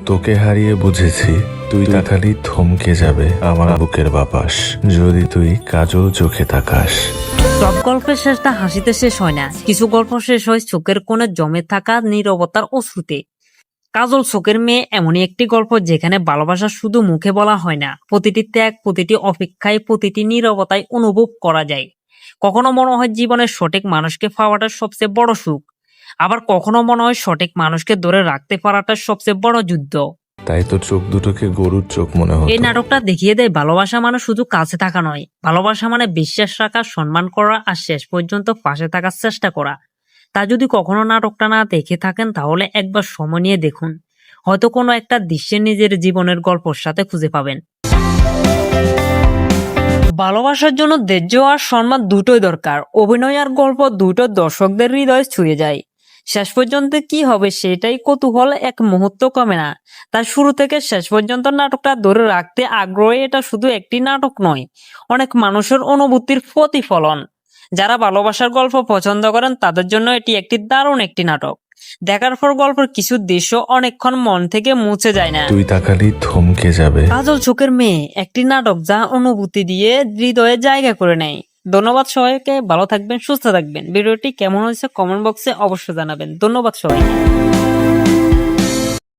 তোকে হারিয়ে বুঝেছি তুই তাকালি থমকে যাবে আমার বুকের বাপাস, যদি তুই কাজল চোখে তাকাস। সব গল্পের শেষটা হাসিতে শেষ হয় না, কিছু গল্প শেষ হয় চোখের কোণে জমে থাকা নীরবতার অশ্রুতে। কাজল চোখের মেয়ে এমনই একটি গল্প যেখানে ভালোবাসা শুধু মুখে বলা হয় না, প্রতিটি ত্যাগ, প্রতিটি অপেক্ষায়, প্রতিটি নীরবতায় অনুভব করা যায়। কখনো মনে হয় জীবনের সঠিক মানুষকে পাওয়াটা সবচেয়ে বড় সুখ, আবার কখনো মনে হয় সঠিক মানুষকে ধরে রাখতে পারাটা সবচেয়ে বড় যুদ্ধ। তাই তো চোখ দুটোকে গরুর চোখ মনে এই হতো। নাটকটা দেখিয়ে দেয় ভালোবাসা মানে শুধু কাছে থাকা নয়, ভালোবাসা মানে বিশ্বাস রাখা, সম্মান করা আর শেষ পর্যন্ত পাশে থাকার চেষ্টা করা। তা যদি কখনো নাটকটা না দেখে থাকেন তাহলে একবার সময় নিয়ে দেখুন, হয়তো কোনো একটা দৃশ্যে নিজের জীবনের গল্পের সাথে খুঁজে পাবেন। ভালোবাসার জন্য ধৈর্য আর সম্মান দুটোই দরকার। অভিনয় আর গল্প দুটো দর্শকদের হৃদয় ছুঁয়ে যায়। শেষ পর্যন্ত কি হবে সেটাই কৌতূহল এক মুহূর্ত কমে না। তার শুরু থেকে শেষ পর্যন্ত নাটকটা ধরে রাখতে আগ্রহী। এটা শুধু একটি নাটক নয়, অনেক মানুষের অনুভূতির প্রতিফলন। যারা ভালোবাসার গল্প পছন্দ করেন তাদের জন্য এটি একটি দারুণ একটি নাটক। দেখার পর গল্পের কিছু দৃশ্য অনেকক্ষণ মন থেকে মুছে যায় না। তুই তাকালি থমকে যাবে। কাজল চোখের মেয়ে একটি নাটক যা অনুভূতি দিয়ে হৃদয়ে জায়গা করে নেয়। ধন্যবাদ সবাইকে, ভালো থাকবেন, সুস্থ থাকবেন। ভিডিওটি কেমন হয়েছে কমেন্ট বক্সে অবশ্যই জানাবেন। ধন্যবাদ সবাইকে।